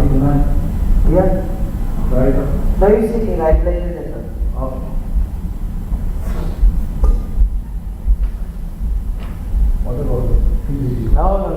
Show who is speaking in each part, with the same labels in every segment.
Speaker 1: Yeah. Right. No, you sitting right like this. Okay.
Speaker 2: What about
Speaker 1: No.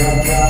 Speaker 3: Thank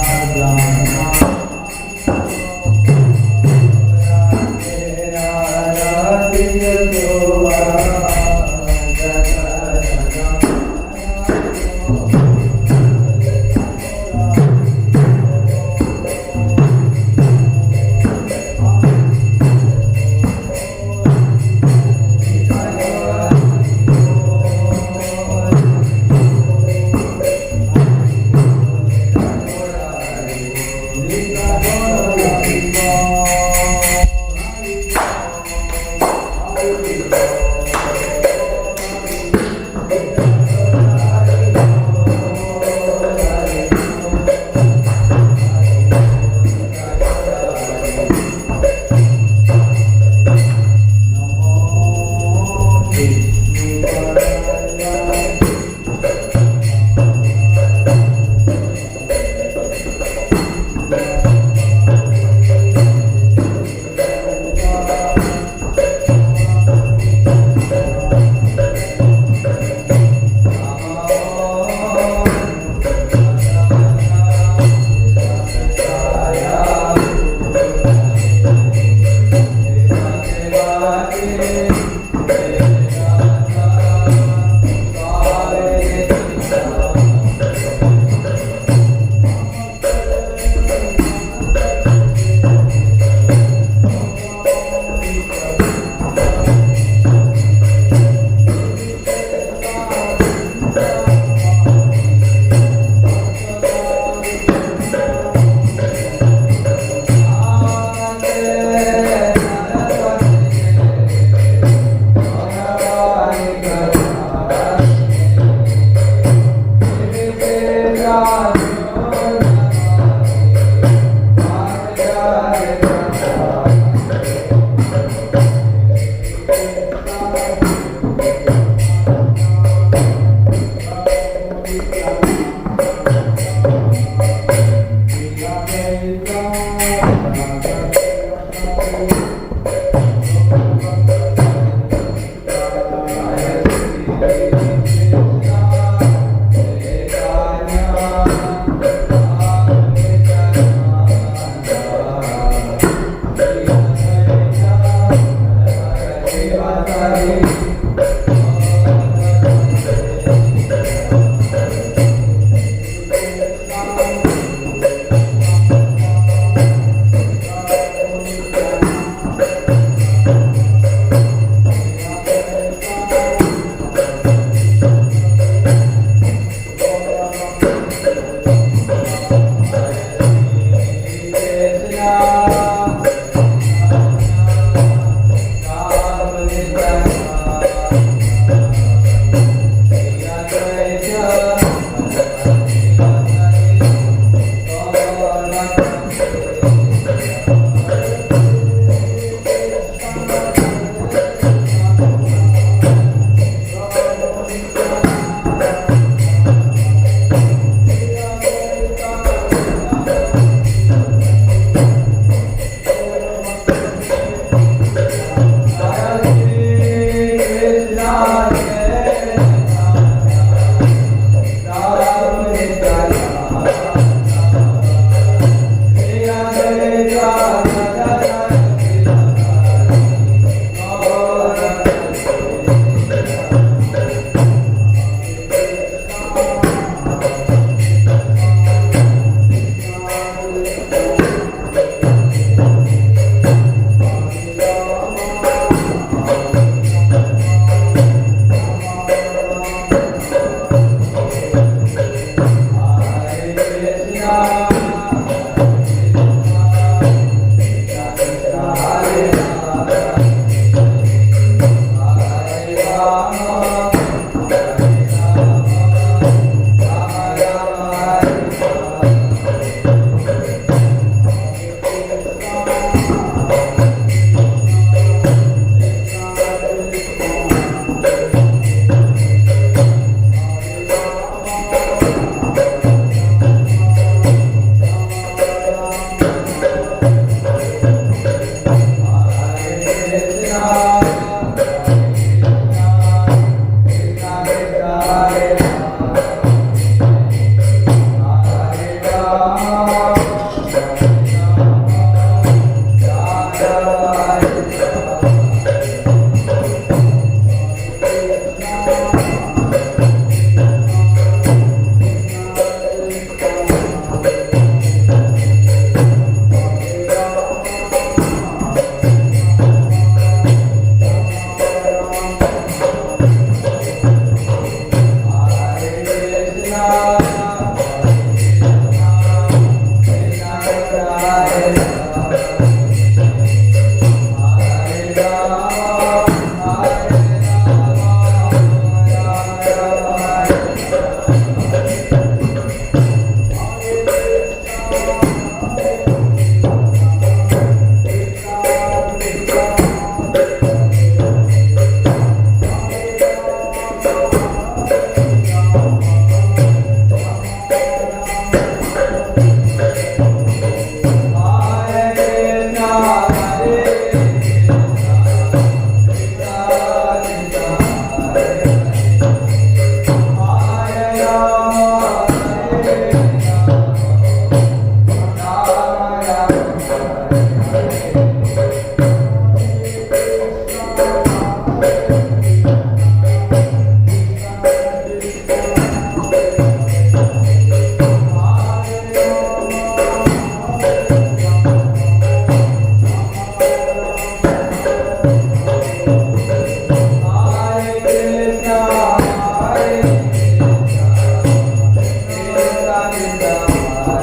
Speaker 3: Hare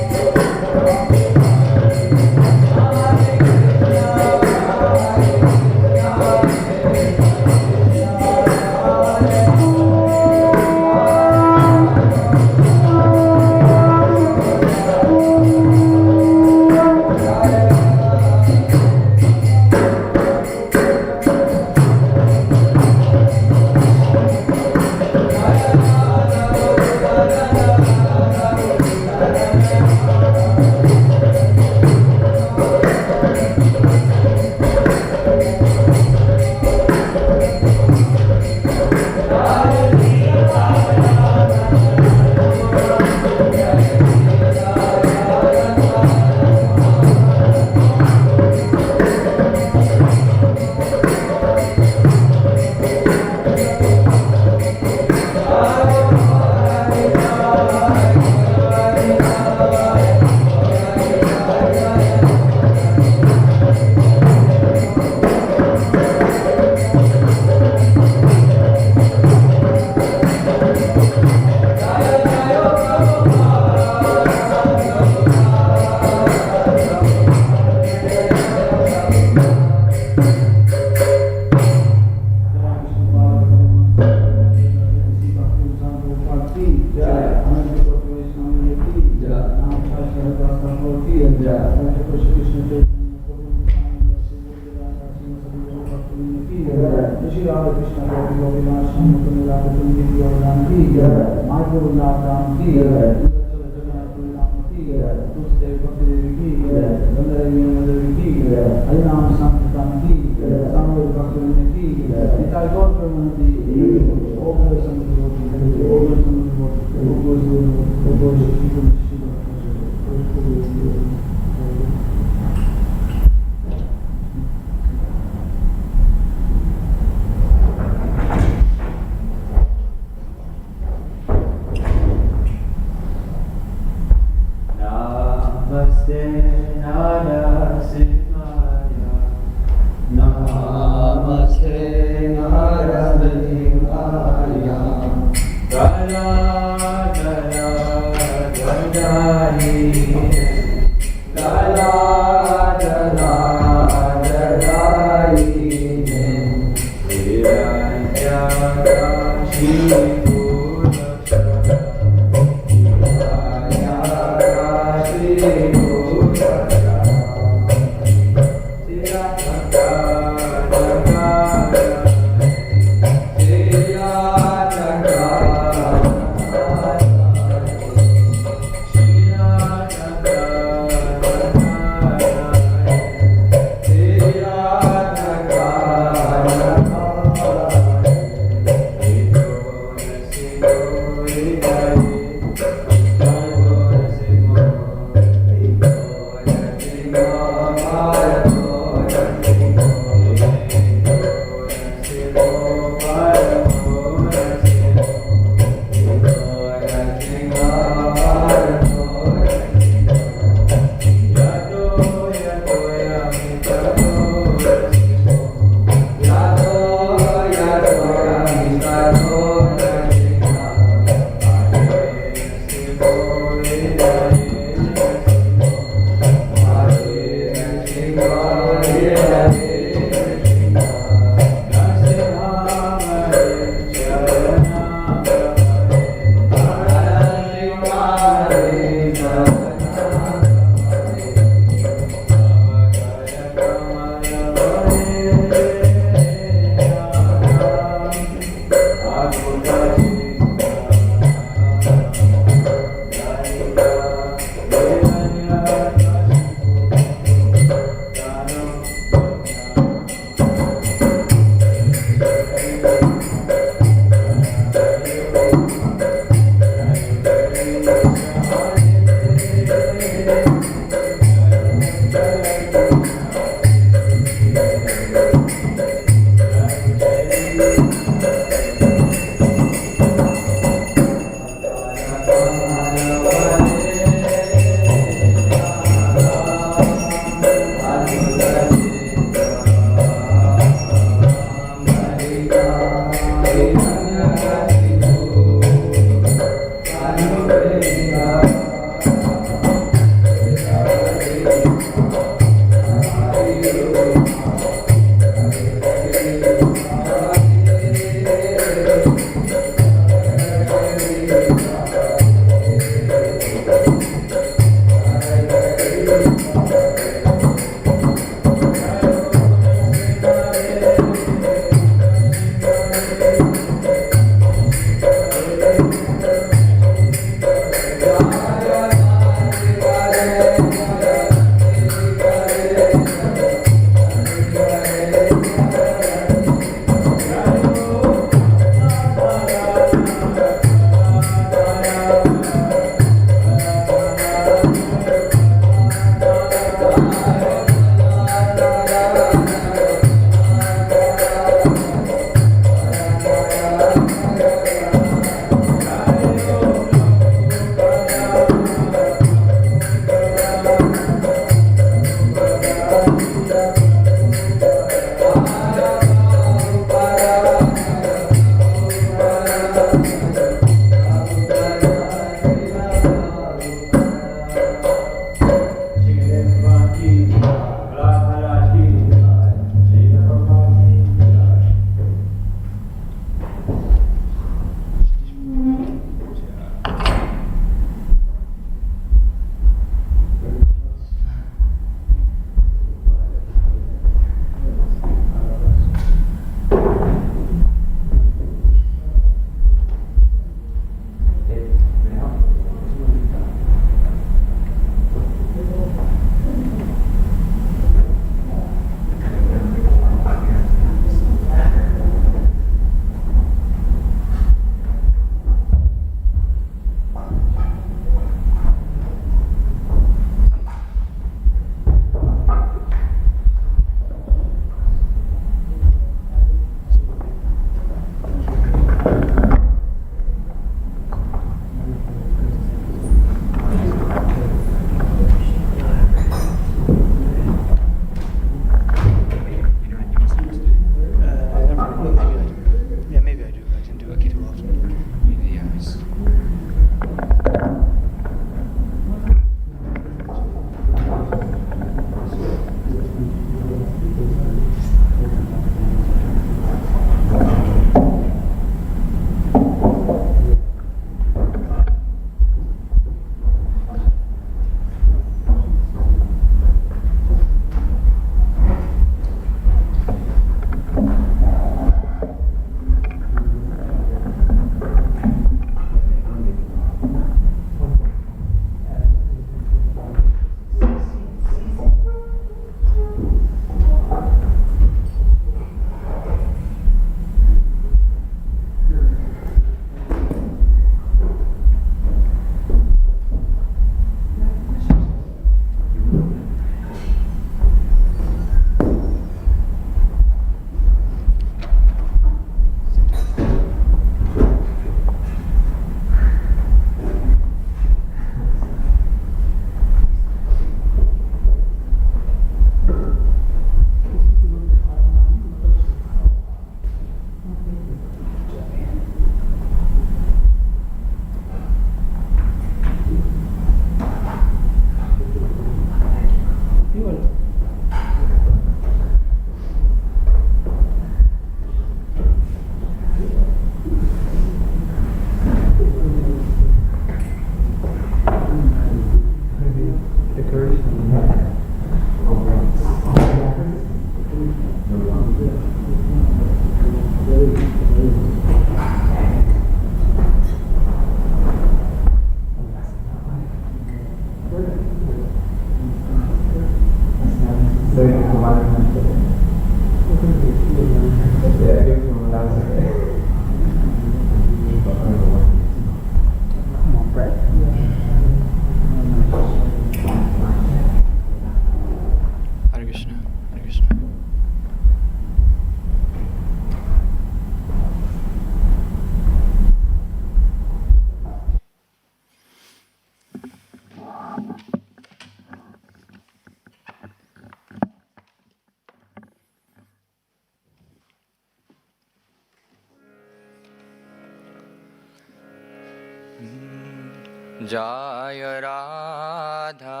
Speaker 3: Jai Radha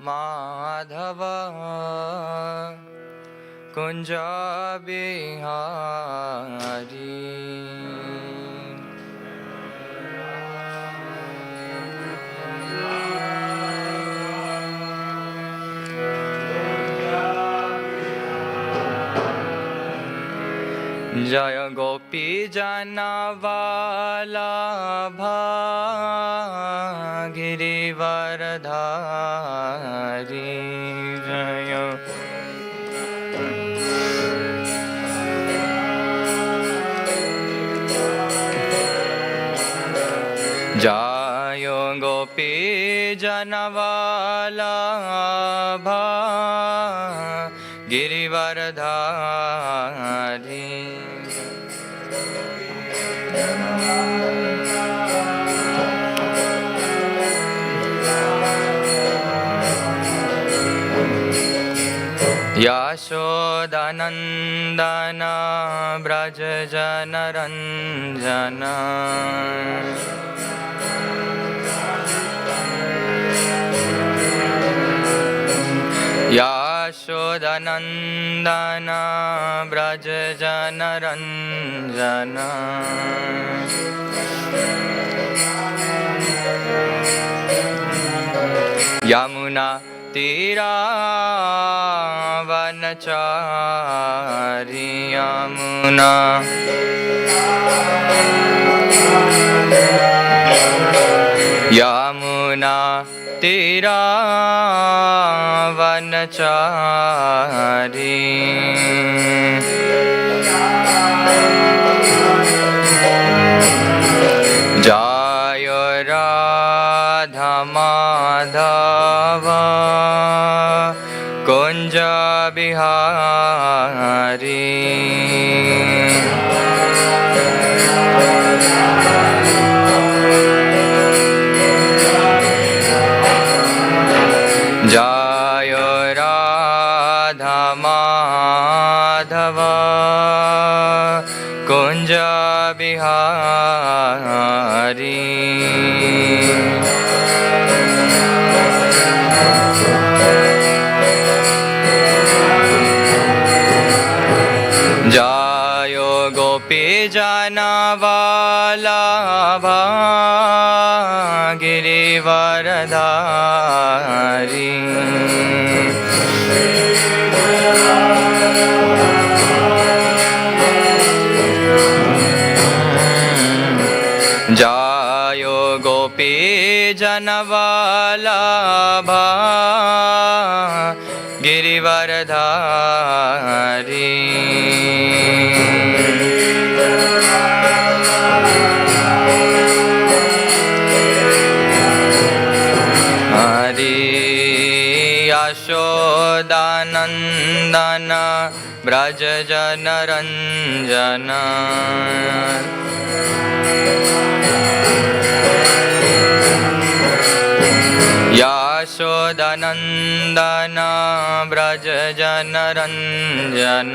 Speaker 3: Madhav Kunj Bihari. Jai Gopi जनवल्लभ Girivardhari. Jai Jai Gopi जनवल्लभ Girivardhari. यशोदनन्दन Vraj जनरञ्जन। यशोदनन्दन Vraj जनरञ्जन। Yamuna तीरावनचारी। Yamuna Yamuna तीरावनचारी। Jai Radha Madhav Kunj Bihari. Jai Radha Madhav Kunj Bihari. Jai Gopi जनवल्लभ Girivardhari. Jai Gopi जनवल्लभ Girivardhari. Hari Yashodanandan Vraj जनरञ्जन। Yashodanandan Vraj जनरञ्जन।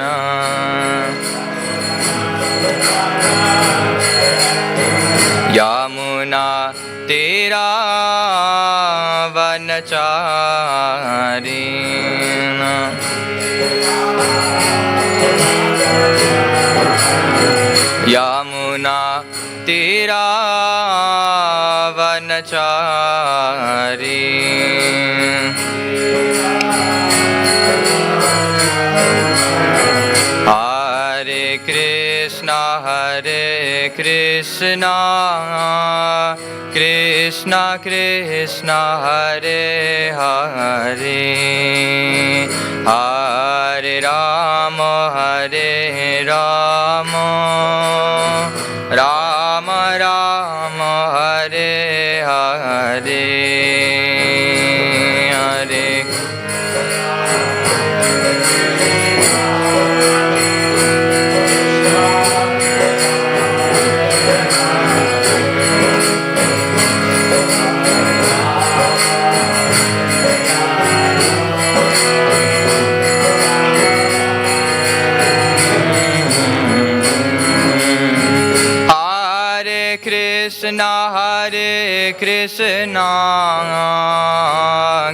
Speaker 3: Yamuna तीरावनचारी। Yamuna तीरावनचारी। Hare Krishna Krishna Krishna Hare Hare. Hare Ram Ram Ram Hare Hare. Hare Krishna Hare Krishna,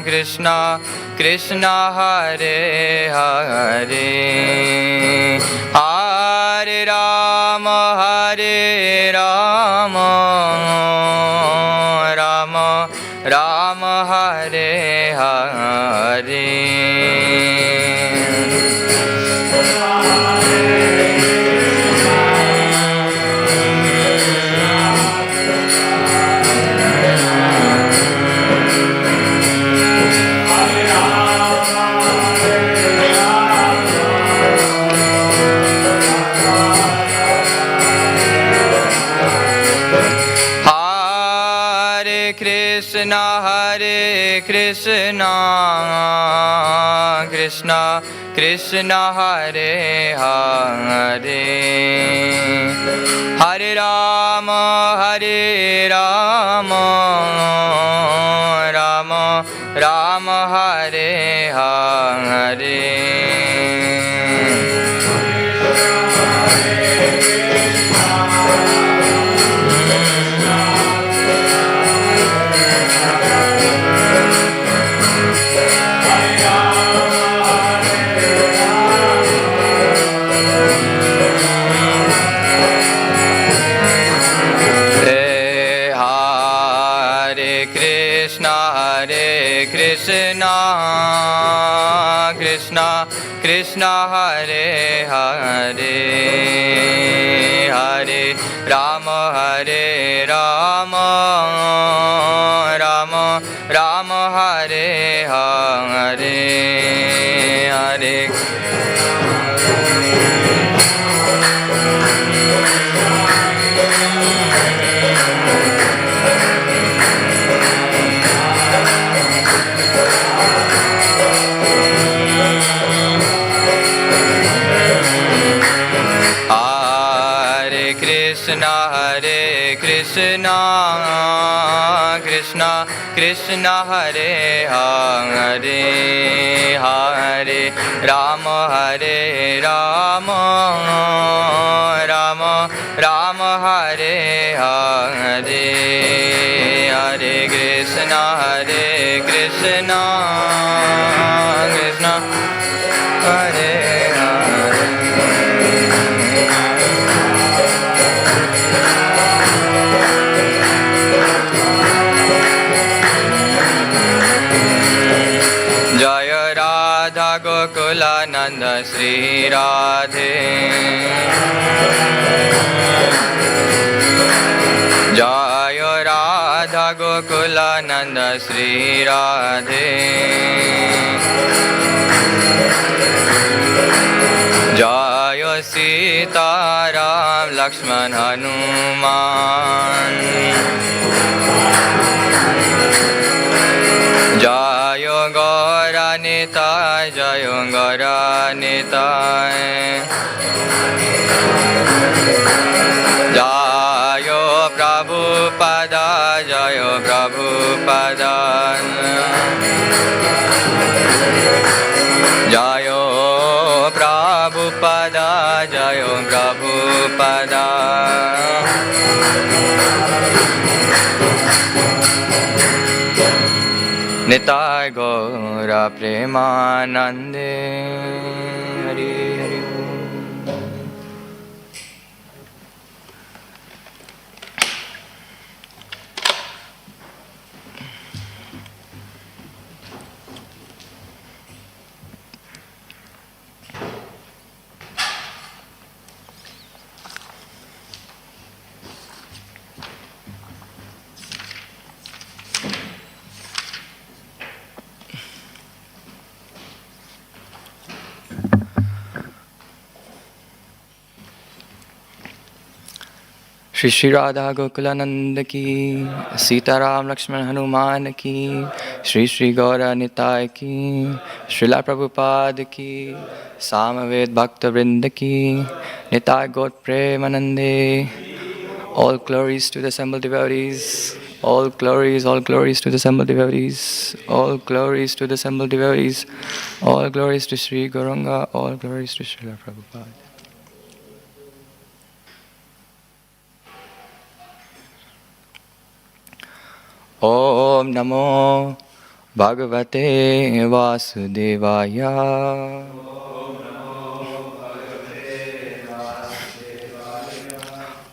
Speaker 3: Krishna Krishna Hare Hare, Hare Rama, Hare Rama, Rama Rama, Hare Hare. Hare Krishna, Krishna Krishna Hare Hare, Hare Rama, Hare Rama, Rama Rama, Hare Hare. Krishna Krishna Hare Hare, Hare Rama, Hare Rama, Rama Rama, Hare Hare, Hare Krishna, Krishna Krishna Hare Hare, Hare Rama, Hare Rama, Rama Rama, Hare Hare, Hare Krishna, Krishna Hare Hare. Jaya Radha Gokula Nanda Sri Radhe, Jaya Radha Gokula Nanda Sri Radhe, Jaya Sita Ram Lakshman Hanuman, Jayo Gaura Nitai, Jayo Gaura Nitai, Jayo Prabhupada, Jayo Prabhupada, Jayo Prabhupada, Jayo Prabhupada. Nitai Gaura Premanande, Hari Hari Om. Shri Shri Radha Gokulananda ki, Sitaram Lakshman Hanuman ki, Shri Shri Gaura Nitai ki, Srila Prabhupada ki, Samaved Bhakta-vrinda ki, Nitai Got Premanande. All glories to the assembled devotees. All glories to the assembled devotees. All glories to the assembled devotees. All glories to Sri Gauranga. All glories to Srila Prabhupada. Om Namo Bhagavate Vasudevaya.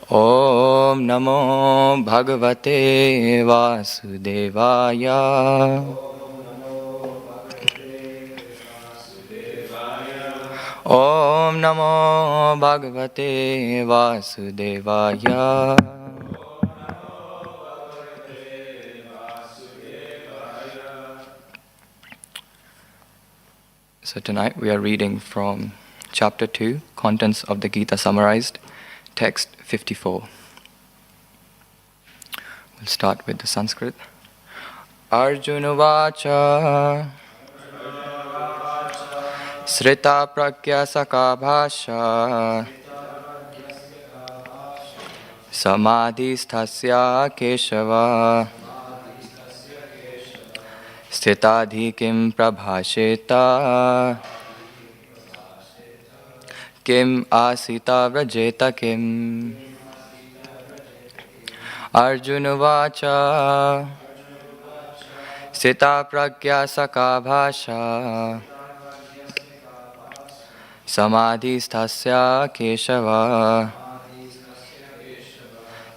Speaker 3: Om Namo Bhagavate Vasudevaya. Om Namo Bhagavate Vasudevaya. So tonight we are reading from chapter 2, contents of the Gita summarized, text 54. We'll start with the Sanskrit. Arjuna Vacha Srita Pragya Saka Bhasha Samadhisthasya Keshava Sthitadhi Kim Prabhasheta Kim Asita Vrajeta Kim. Arjuna Vacha Sthita Pragya Saka Bhasha Samadhisthasya Keshava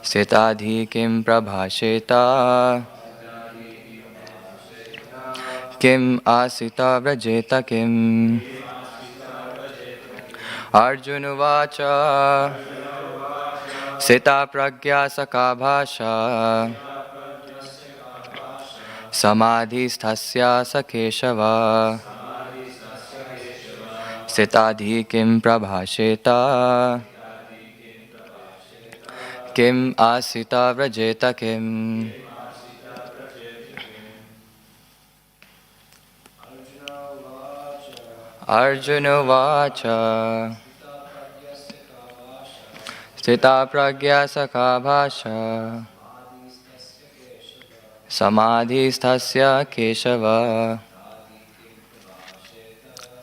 Speaker 3: Sthitadhi Kim Prabhasheta Kim Asita Vrajeta Kim. Arjuna Vacha Sthita Pragya Saka Bhasha Samadhisthasya Sakeshava Sthitadhi Kim Prabhasheta Kim Asita Vrajeta Kim. Arjuna Vacha Sthita Pragya Saka Bhasha Samadhisthasya Keshava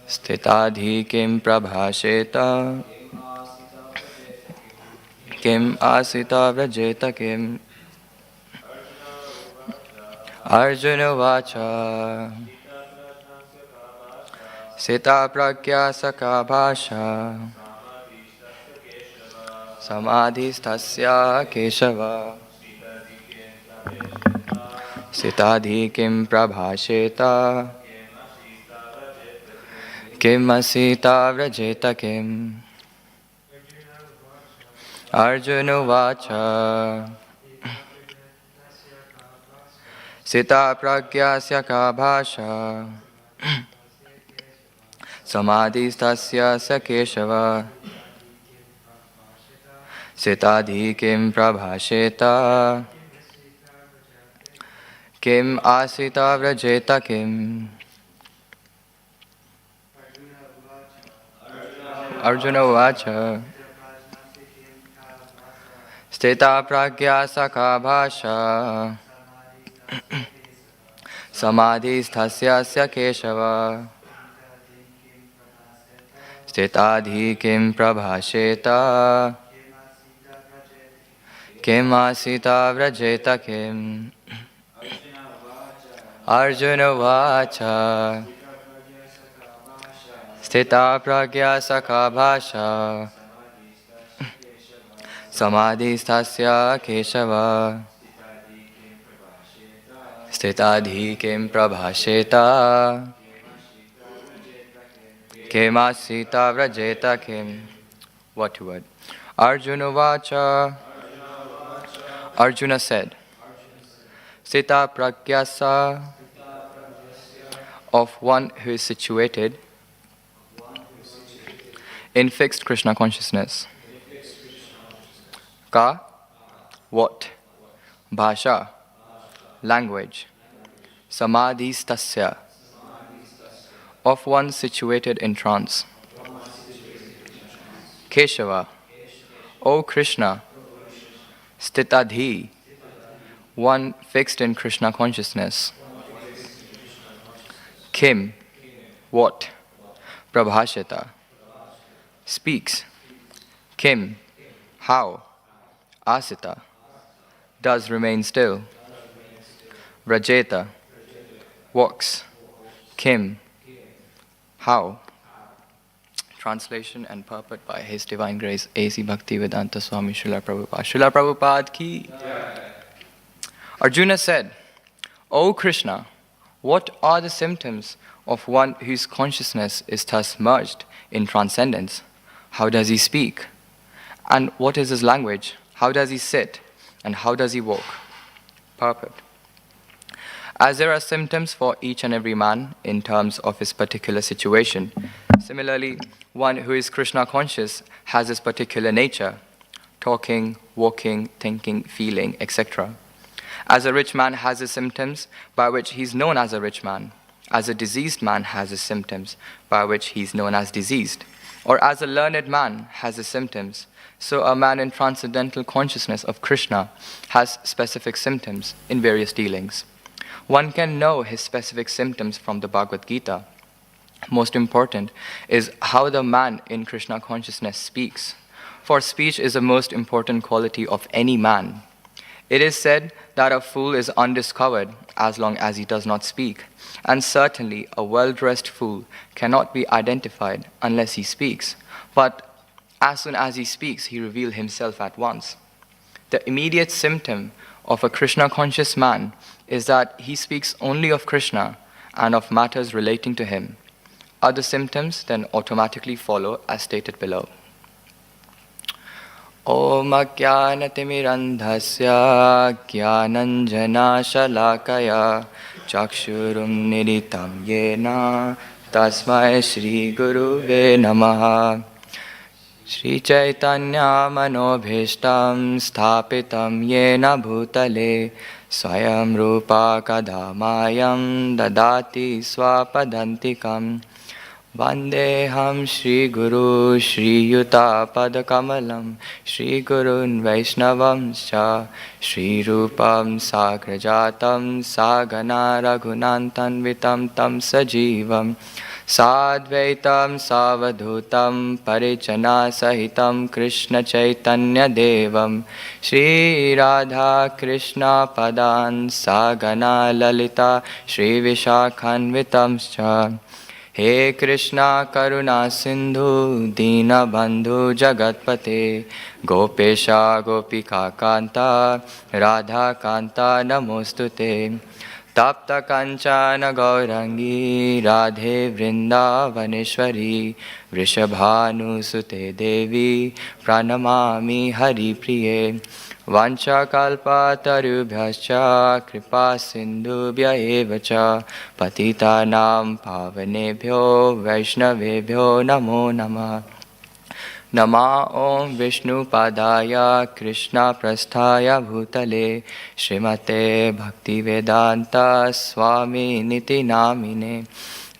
Speaker 3: Sthitadhi Kim Prabhasheta Kim Asita Vrajeta Kim. Arjuna Vacha Sthita Pragya Saka Bhasha Samadhisthasya Keshava Sthitadhi Kim Prabhasheta Kim Asita Vrajeta Kim. Arjuna Vacha Sthita Pragya Saka Bhasha Samadhisthasya Sakeshava Sthitadhi Kim Prabhasheta Kim Asita Vrajeta Kim. Arjuna Vacha Sthita Pragya Saka Bhasha Samadhisthasya Keshava Sthitadhi Kim Prabhasheta Kim Asita Vrajeta Kim. Arjuna Vacha Sthita Pragya Saka Bhasha Samadhisthasya Keshava Sthitadhi Kim Prabhasheta Kim Asita Vrajeta Kim. What word? Arjuna Vacha Arjuna said, Sthita Pragyasa, of one who is situated in fixed Krishna consciousness. Ka, what? Bhasha, language. Samadhistasya, of one situated in trance. Keshava, O Krishna. Sthitadhi, one fixed in Krishna consciousness. Kim, what? Prabhashita, speaks. Kim, how? Asita, does remain still. Vrajeta, walks. Kim, how? Translation and purport by His Divine Grace A.C. Bhaktivedanta Swami Srila Prabhupada. Srila Prabhupada ki. Arjuna said, O Krishna, what are the symptoms of one whose consciousness is thus merged in transcendence? How does he speak? And what is his language? How does he sit? And how does he walk? Purport. As there are symptoms for each and every man in terms of his particular situation, similarly, one who is Krishna conscious has his particular nature, talking, walking, thinking, feeling, etc. As a rich man has his symptoms by which he is known as a rich man, as a diseased man has his symptoms by which he is known as diseased, or as a learned man has his symptoms, so a man in transcendental consciousness of Krishna has specific symptoms in various dealings. One can know his specific symptoms from the Bhagavad-gita. Most important is how the man in Krishna consciousness speaks, for speech is the most important quality of any man. It is said that a fool is undiscovered as long as he does not speak, and certainly a well-dressed fool cannot be identified unless he speaks. But as soon as he speaks, he reveals himself at once. The immediate symptom of a Krishna-conscious man is that he speaks only of Krishna and of matters relating to him. Other symptoms then automatically follow as stated below. Om Ajnanatirandhasya Jnananjana Shalakaya Chakshurum Niritam Yena Tasmai Shri Guruve Namaha. Shri Chaitanya Manobhishtam Sthapitam Yena Bhutale Swayam Rupa Kadamayam Dadati Swapadantikam Vandeham Shri Guru Shri Yuta Padakamalam Shri Gurun Vaishnavam Cha Shri Rupam Sagrajatam Sagana Raghunantan Vitam Tam Sajivam Sadvaitam Savadhutam Parichana Sahitam Krishna Chaitanya Devam Shri Radha Krishna Padan Sagana Lalita Shri Vishakhanvitam Cha. He Krishna Karuna Sindhu Dina Bandhu Jagatpate Gopesha Gopika Kanta Radha Kanta Namostute Tapta Kanchana Gaurangi Radhe Vrindavaneshwari Vrishabhanu Sute Devi Pranamami Hari Priye Vancha kalpa tarubhyascha kripa sindhubhya evacha patita nam pavanebhyo vaishnavebhyo namo namah. Nama Om Vishnu Padaya Krishna Prasthaya Bhutale Srimate Bhaktivedanta Swami Niti Namine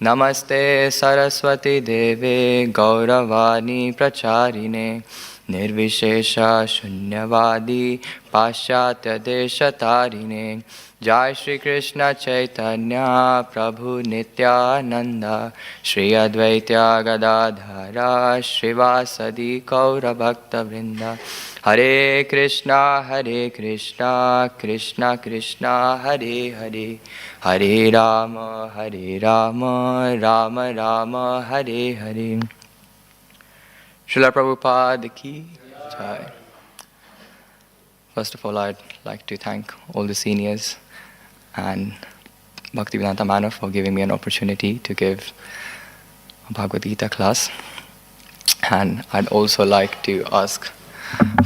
Speaker 3: Namaste Saraswati Deve Gauravani Pracharine Nirvishesha Shunyavadi Paschatya Deshatarine Jai Shri Krishna Chaitanya Prabhu Nityananda Shri Advaita Gadadhara Srivasadi Kaura Bhakta Vrinda Hare Krishna Krishna Krishna Hare Hare Hare Rama Rama Rama Hare Hare. Srila Prabhupada ki Jai. First of all, I'd like to thank all the seniors and Bhaktivedanta Manor for giving me an opportunity to give a Bhagavad-gita class. And I'd also like to ask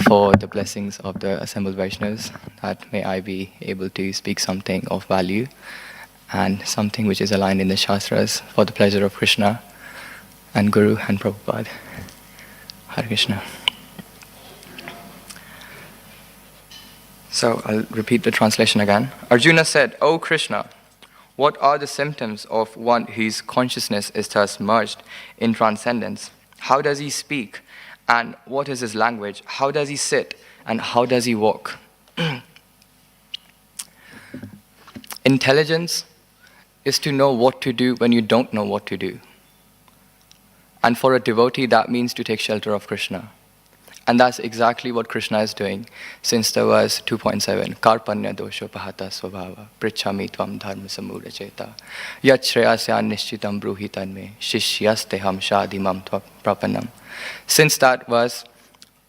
Speaker 3: for the blessings of the assembled Vaishnavas, that may I be able to speak something of value and something which is aligned in the Shastras for the pleasure of Krishna and Guru and Prabhupada. Hare Krishna. So I'll repeat the translation again. Arjuna said, O Krishna, what are the symptoms of one whose consciousness is thus merged in transcendence? How does he speak? And what is his language? How does he sit? And how does he walk? Intelligence is to know what to do when you don't know what to do. And for a devotee, that means to take shelter of Krishna. And that's exactly what Krishna is doing since the verse 2.7. Karpanya dosho pahata svabhava prichhami tvam dharma samudacheta yat shreyasya nishchitam bruhi tanme shishyasteham shadimam prapanam. Since that verse,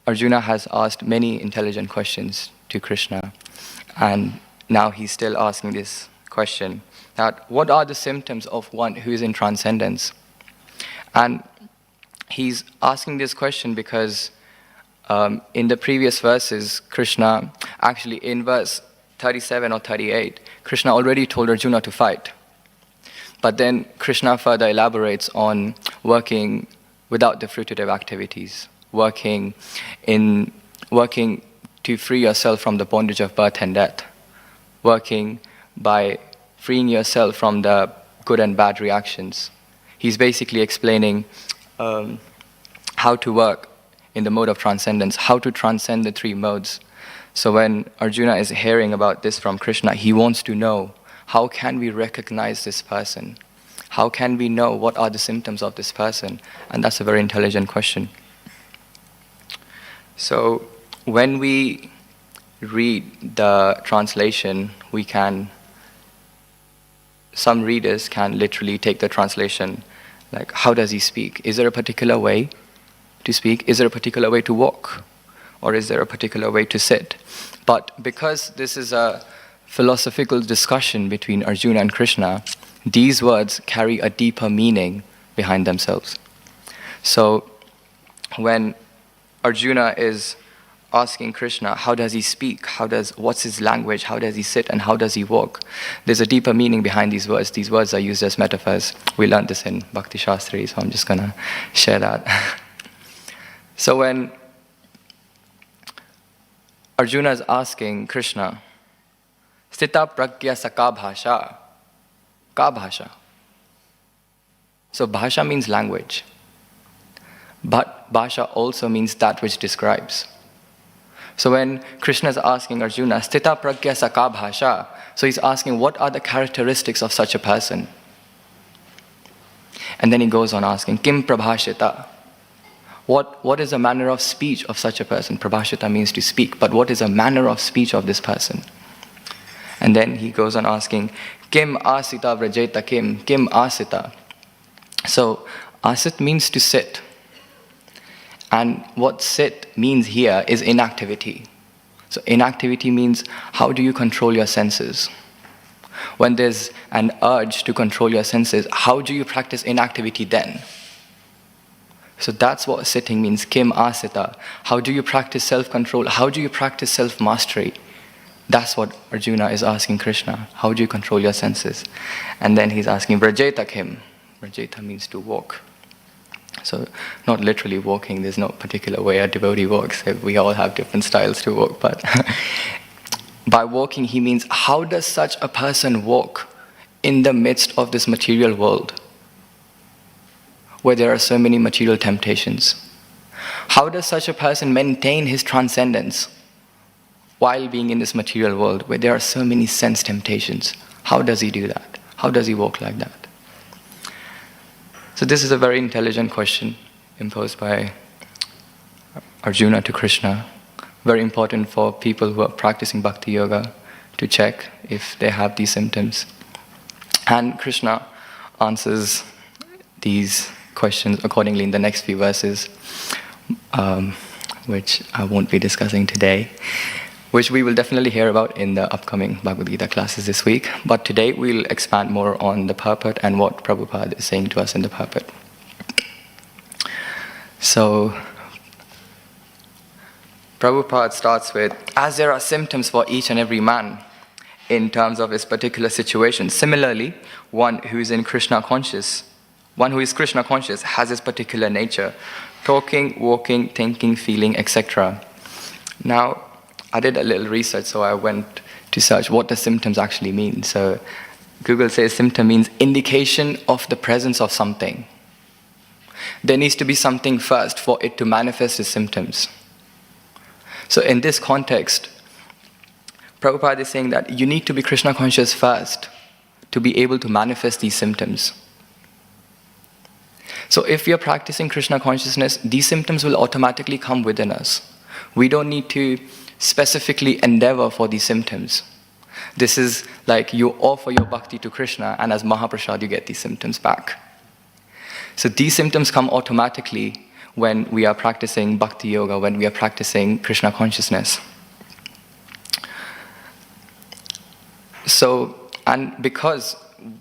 Speaker 3: Arjuna has asked many intelligent questions to Krishna, and now he's still asking this question, that what are the symptoms of one who is in transcendence? And he's asking this question because in the previous verses, Krishna, actually in verse 37 or 38, Krishna already told Arjuna to fight. But then Krishna further elaborates on working without the fruitative activities, working to free yourself from the bondage of birth and death, working by freeing yourself from the good and bad reactions. He's basically explaining how to work in the mode of transcendence, how to transcend the three modes. So when Arjuna is hearing about this from Krishna, he wants to know, how can we recognize this person? How can we know what are the symptoms of this person? And that's a very intelligent question. So when we read the translation, some readers can literally take the translation like, how does he speak? Is there a particular way to speak? Is there a particular way to walk? Or is there a particular way to sit? But because this is a philosophical discussion between Arjuna and Krishna, these words carry a deeper meaning behind themselves. So when Arjuna is asking Krishna, how does he speak? What's his language? How does he sit? And how does he walk? There's a deeper meaning behind these words. These words are used as metaphors. We learned this in Bhakti Shastri, so I'm just going to share that. So when Arjuna is asking Krishna, Sthita pragya sa ka bhasha? Ka bhasha? So bhasha means language. But bhasha also means that which describes. So when Krishna is asking Arjuna, Sthita pragya sa ka bhasha? So he's asking, what are the characteristics of such a person? And then he goes on asking, Kim prabhashita? What is the manner of speech of such a person? Prabhashita means to speak, but what is the manner of speech of this person? And then he goes on asking, Kim asita vrajeta kim asita? So asit means to sit. And what sit means here is inactivity. So inactivity means, how do you control your senses? When there's an urge to control your senses, how do you practice inactivity then? So that's what sitting means, kim asita. How do you practice self-control? How do you practice self-mastery? That's what Arjuna is asking Krishna. How do you control your senses? And then he's asking, vrajeta kim? Vrajeta means to walk. So not literally walking, there's no particular way a devotee walks. We all have different styles to walk, but by walking he means, how does such a person walk in the midst of this material world, where there are so many material temptations? How does such a person maintain his transcendence while being in this material world, where there are so many sense temptations? How does he do that? How does he walk like that? So this is a very intelligent question imposed by Arjuna to Krishna. Very important for people who are practicing bhakti yoga to check if they have these symptoms. And Krishna answers these questions accordingly in the next few verses, which I won't be discussing today, which we will definitely hear about in the upcoming Bhagavad-gita classes this week. But today we'll expand more on the purport and what Prabhupada is saying to us in the purport. So, Prabhupada starts with, as there are symptoms for each and every man in terms of his particular situation, similarly, one who is Krishna conscious has his particular nature, talking, walking, thinking, feeling, etc. Now, I did a little research, so I went to search what the symptoms actually mean. So Google says symptom means indication of the presence of something. There needs to be something first for it to manifest as symptoms. So in this context, Prabhupada is saying that you need to be Krishna conscious first to be able to manifest these symptoms. So if we are practicing Krishna consciousness, these symptoms will automatically come within us. We don't need to specifically endeavor for these symptoms. This is like you offer your bhakti to Krishna, and as Mahaprasad you get these symptoms back. So these symptoms come automatically when we are practicing bhakti yoga, when we are practicing Krishna consciousness. So, and because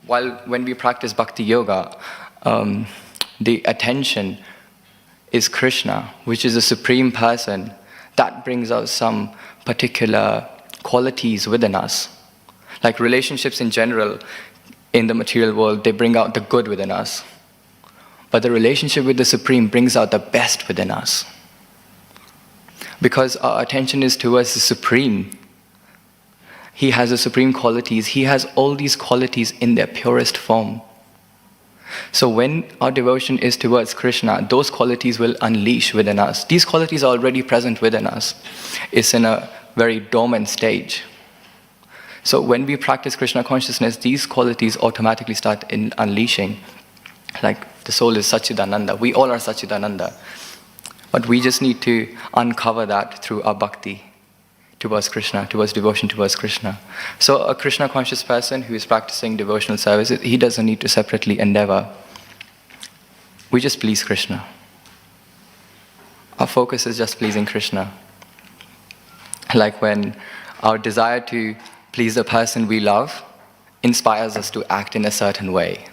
Speaker 3: when we practice bhakti yoga, the attention is Krishna, which is a supreme person, that brings out some particular qualities within us. Like relationships in general, in the material world, they bring out the good within us. But the relationship with the Supreme brings out the best within us. Because our attention is towards the Supreme. He has the supreme qualities. He has all these qualities in their purest form. So when our devotion is towards Krishna, those qualities will unleash within us. These qualities are already present within us. It's in a very dormant stage. So when we practice Krishna consciousness, these qualities automatically start unleashing. Like the soul is Satchidananda. We all are Satchidananda. But we just need to uncover that through our bhakti towards Krishna, towards devotion towards Krishna. So a Krishna conscious person who is practicing devotional service, he doesn't need to separately endeavor. We just please Krishna. Our focus is just pleasing Krishna. Like when our desire to please the person we love inspires us to act in a certain way.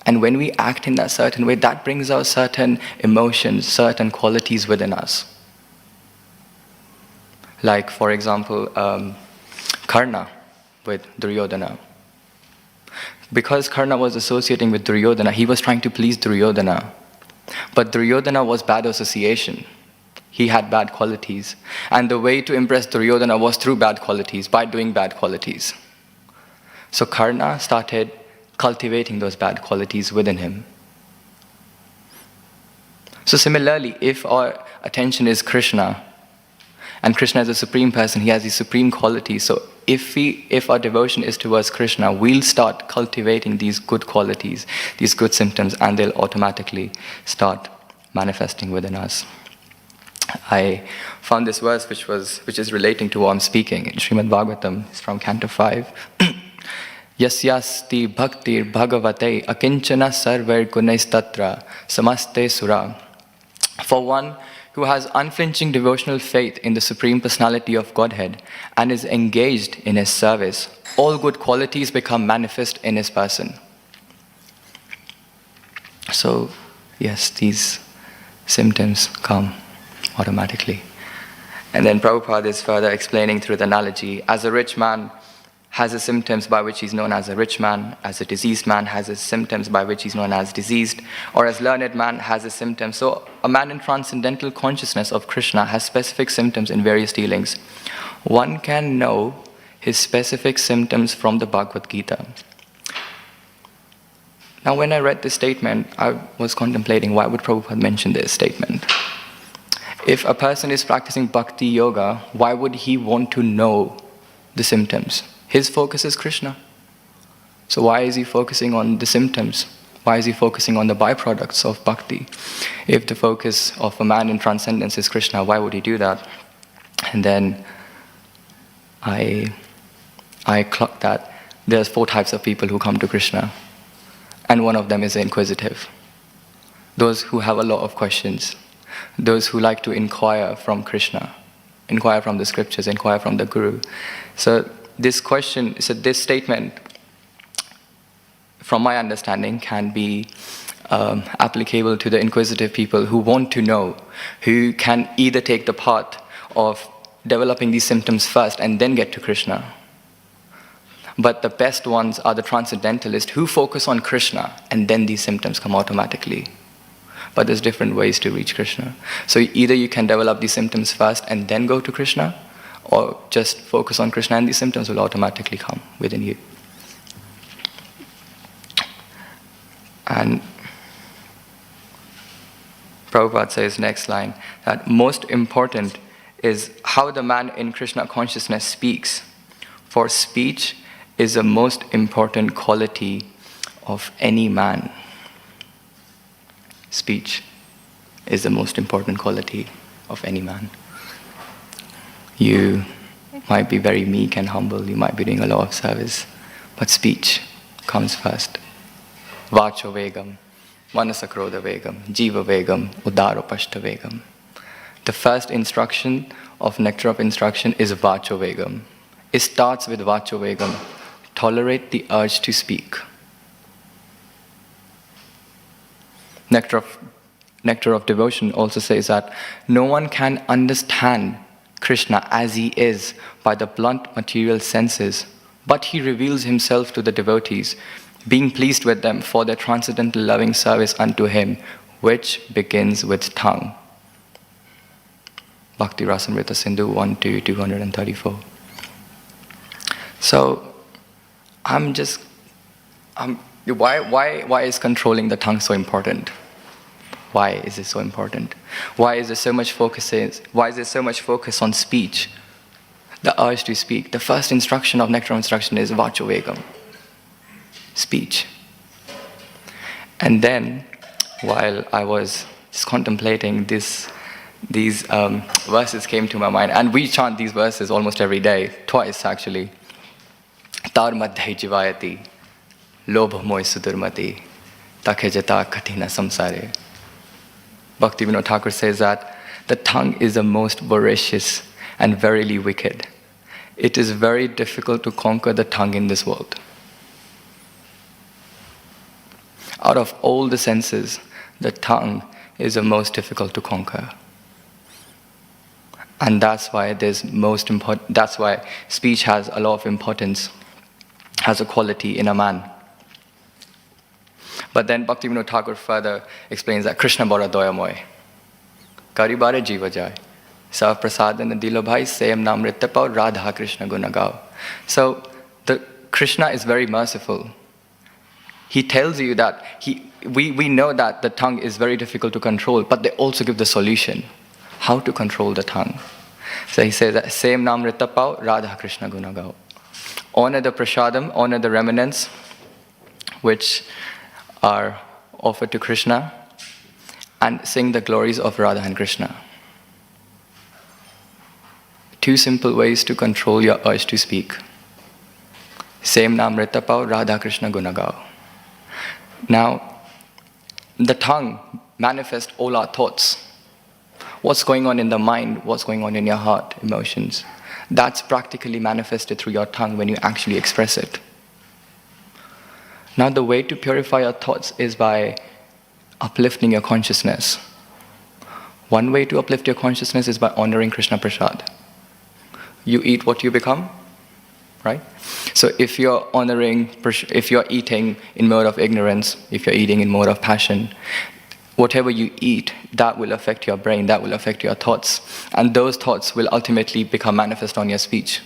Speaker 3: And when we act in that certain way, that brings out certain emotions, certain qualities within us. Like, for example, Karna with Duryodhana. Because Karna was associating with Duryodhana, he was trying to please Duryodhana. But Duryodhana was bad association. He had bad qualities. And the way to impress Duryodhana was through bad qualities, by doing bad qualities. So Karna started cultivating those bad qualities within him. So similarly, if our attention is Krishna, and Krishna is a supreme person, he has these supreme qualities. So if our devotion is towards Krishna, we'll start cultivating these good qualities, these good symptoms, and they'll automatically start manifesting within us. I found this verse which is relating to what I'm speaking in Srimad Bhagavatam. It's from Canto 5. Yasyasti bhaktir bhagavate akinchana sarver gunaistatra samaste sura. For one who has unflinching devotional faith in the Supreme Personality of Godhead and is engaged in his service, all good qualities become manifest in his person. So, yes, these symptoms come automatically. And then Prabhupada is further explaining through the analogy, as a rich man has his symptoms by which he's known as a rich man, as a diseased man has his symptoms by which he's known as diseased, or as learned man has his symptoms. So a man in transcendental consciousness of Krishna has specific symptoms in various dealings. One can know his specific symptoms from the Bhagavad-gita. Now when I read this statement, I was contemplating why would Prabhupada mention this statement? If a person is practicing bhakti yoga, why would he want to know the symptoms? His focus is Krishna. So why is he focusing on the symptoms? Why is he focusing on the byproducts of bhakti? If the focus of a man in transcendence is Krishna, why would he do that? And then I clocked that there's 4 types of people who come to Krishna. And one of them is inquisitive. Those who have a lot of questions. Those who like to inquire from Krishna. Inquire from the scriptures, inquire from the Guru. So this statement, from my understanding, can be applicable to the inquisitive people who want to know, who can either take the path of developing these symptoms first and then get to Krishna. But the best ones are the transcendentalists who focus on Krishna and then these symptoms come automatically. But there's different ways to reach Krishna. So either you can develop these symptoms first and then go to Krishna, or just focus on Krishna and these symptoms will automatically come within you. And Prabhupada says next line, that most important is how the man in Krishna consciousness speaks. For speech is the most important quality of any man. Speech is the most important quality of any man. You might be very meek and humble, you might be doing a lot of service, but speech comes first. Vacho vegam, manasakrodha vegam, jiva vegam, udaro pashta vegam. The first instruction of nectar of instruction is vacho vegam. It starts with vacho vegam. Tolerate the urge to speak. Nectar of devotion also says that no one can understand Krishna as he is by the blunt material senses, but he reveals himself to the devotees, being pleased with them for their transcendental loving service unto him, which begins with tongue. Bhakti Rasamrita Sindhu 1-234. So, why is controlling the tongue so important? Why is it so important? Why is there so much focus on speech? The urge to speak. The first instruction of nectar of instruction is vacho vegam. Speech. And then, while I was just contemplating these verses came to my mind, and we chant these verses almost every day, twice actually. Tar madhya jivayati, lobha moy sudurmati, takhe jata kathina samsare. Bhaktivedanta Thakur says that the tongue is the most voracious and verily wicked. It is very difficult to conquer the tongue in this world. Out of all the senses, the tongue is the most difficult to conquer. And that's why that's why speech has a lot of importance, has a quality in a man. But then Bhaktivedanta Thakur further explains that Krishna bara doyamoy. Karibare jiva jai. Sa prasadana dilo bhai sayam nam rittapau radha Krishna gunagao. So the Krishna is very merciful. He tells you that we know that the tongue is very difficult to control, but they also give the solution. How to control the tongue. So he says that sayam nam rittapau radha Krishna gunagao. Honor the prasadam, honor the remnants which are offered to Krishna, and sing the glories of Radha and Krishna. Two simple ways to control your urge to speak. Same nam ritapau, Radha Krishna gunagao. Now, the tongue manifests all our thoughts. What's going on in the mind, what's going on in your heart, emotions. That's practically manifested through your tongue when you actually express it. Now the way to purify your thoughts is by uplifting your consciousness. One way to uplift your consciousness is by honoring Krishna Prasad. You eat what you become, right? So if you're eating in mode of ignorance, if you're eating in mode of passion, whatever you eat, that will affect your brain, that will affect your thoughts. And those thoughts will ultimately become manifest on your speech.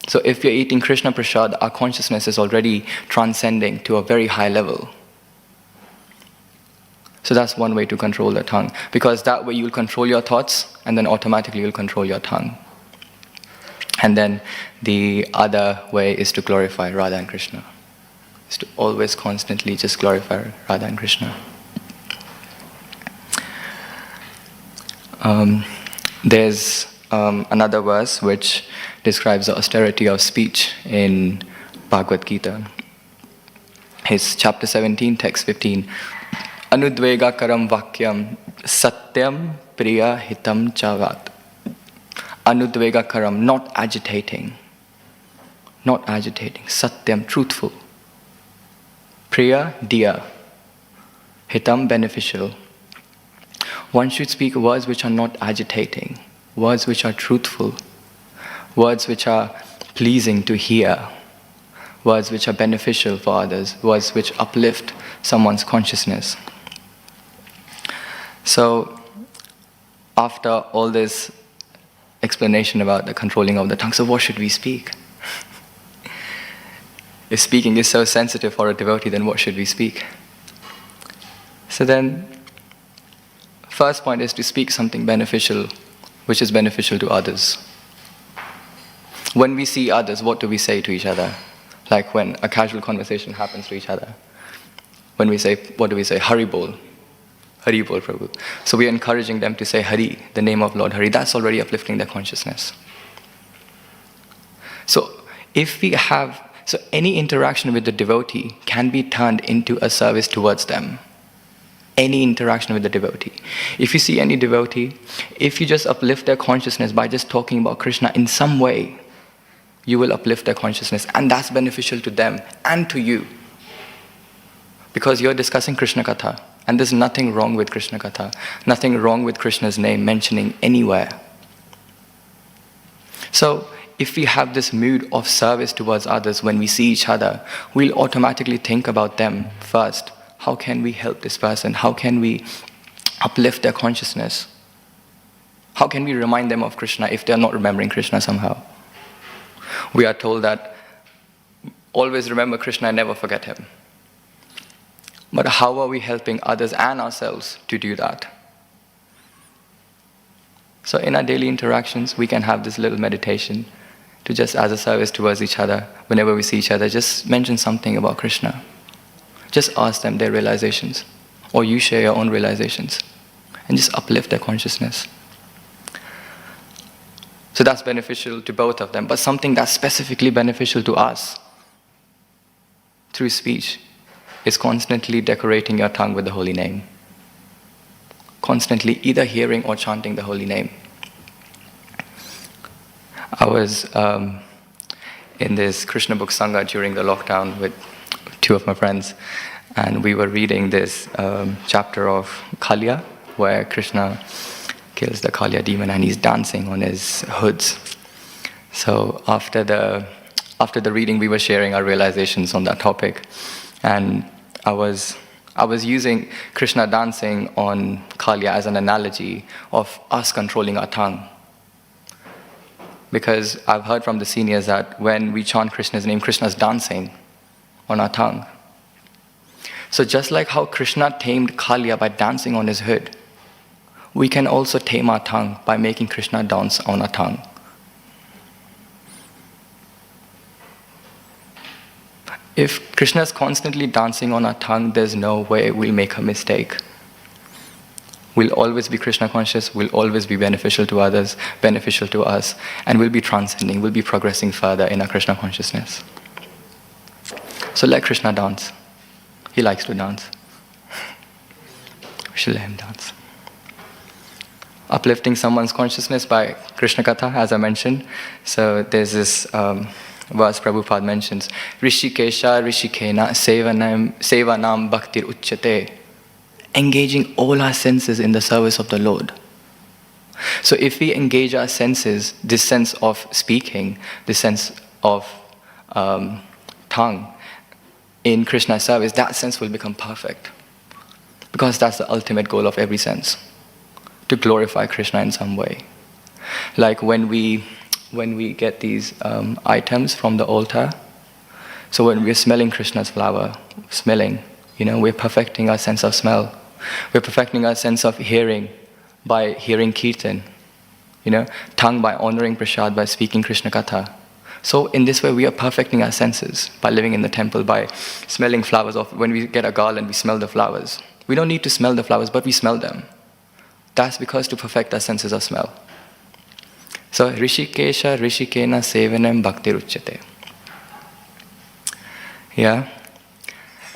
Speaker 3: So if you're eating Krishna Prasad, our consciousness is already transcending to a very high level. So that's one way to control the tongue. Because that way you'll control your thoughts, and then automatically you'll control your tongue. And then the other way is to glorify Radha and Krishna. Is to always constantly just glorify Radha and Krishna. There's another verse which describes the austerity of speech in Bhagavad-gita. It's chapter 17, text 15. Anudvega karam vakyam satyam priya hitam chavat. Anudvega karam, not agitating. Not agitating. Satyam, truthful. Priya, dear. Hitam, beneficial. One should speak words which are not agitating. Words which are truthful. Words which are pleasing to hear. Words which are beneficial for others. Words which uplift someone's consciousness. So, after all this explanation about the controlling of the tongue, so what should we speak? If speaking is so sensitive for a devotee, then what should we speak? So then, first point is to speak something beneficial, which is beneficial to others. When we see others, what do we say to each other? Like when a casual conversation happens to each other. when we say, what do we say? Hari Bol. Hari Bol Prabhu. So we are encouraging them to say Hari, the name of Lord Hari. That's already uplifting their consciousness. So any interaction with the devotee can be turned into a service towards them. Any interaction with the devotee. If you see any devotee, if you just uplift their consciousness by just talking about Krishna in some way, you will uplift their consciousness, and that's beneficial to them and to you. Because you're discussing Krishna Katha, and there's nothing wrong with Krishna Katha, nothing wrong with Krishna's name mentioning anywhere. So, if we have this mood of service towards others when we see each other, we'll automatically think about them first. How can we help this person? How can we uplift their consciousness? How can we remind them of Krishna if they're not remembering Krishna somehow? We are told that always remember Krishna and never forget him. But how are we helping others and ourselves to do that? So in our daily interactions, we can have this little meditation to just as a service towards each other. Whenever we see each other, just mention something about Krishna. Just ask them their realizations. Or you share your own realizations. And just uplift their consciousness. So that's beneficial to both of them. But something that's specifically beneficial to us through speech is constantly decorating your tongue with the holy name. Constantly either hearing or chanting the holy name. I was in this Krishna book Sangha during the lockdown with two of my friends, and we were reading this chapter of Kaliya, where Krishna kills the Kaliya demon and he's dancing on his hoods. So after the reading, we were sharing our realizations on that topic, and I was using Krishna dancing on Kaliya as an analogy of us controlling our tongue. Because I've heard from the seniors that when we chant Krishna's name, Krishna's dancing on our tongue. So just like how Krishna tamed Kaliya by dancing on his hood, we can also tame our tongue by making Krishna dance on our tongue. If Krishna is constantly dancing on our tongue, there's no way we'll make a mistake. We'll always be Krishna conscious, we'll always be beneficial to others, beneficial to us, and we'll be transcending, we'll be progressing further in our Krishna consciousness. So let Krishna dance. He likes to dance. We should let him dance. Uplifting someone's consciousness by Krishna Katha, as I mentioned. So there's this verse Prabhupada mentions, Rishikesha Rishikena Sevanam Bhaktir Uchyate. Engaging all our senses in the service of the Lord. So if we engage our senses, this sense of speaking, this sense of tongue, in Krishna's service, that sense will become perfect. Because that's the ultimate goal of every sense. To glorify Krishna in some way. Like when we get these items from the altar, so when we're smelling Krishna's flower, we're perfecting our sense of smell. We're perfecting our sense of hearing by hearing kirtan. Tongue by honoring prasad, by speaking Krishna Katha. So in this way we are perfecting our senses by living in the temple, by smelling flowers. When we get a garland, we smell the flowers. We don't need to smell the flowers, but we smell them. That's because to perfect our senses of smell. So Rishikesha Rishikena Sevanam Bhaktir Uchyate. Yeah?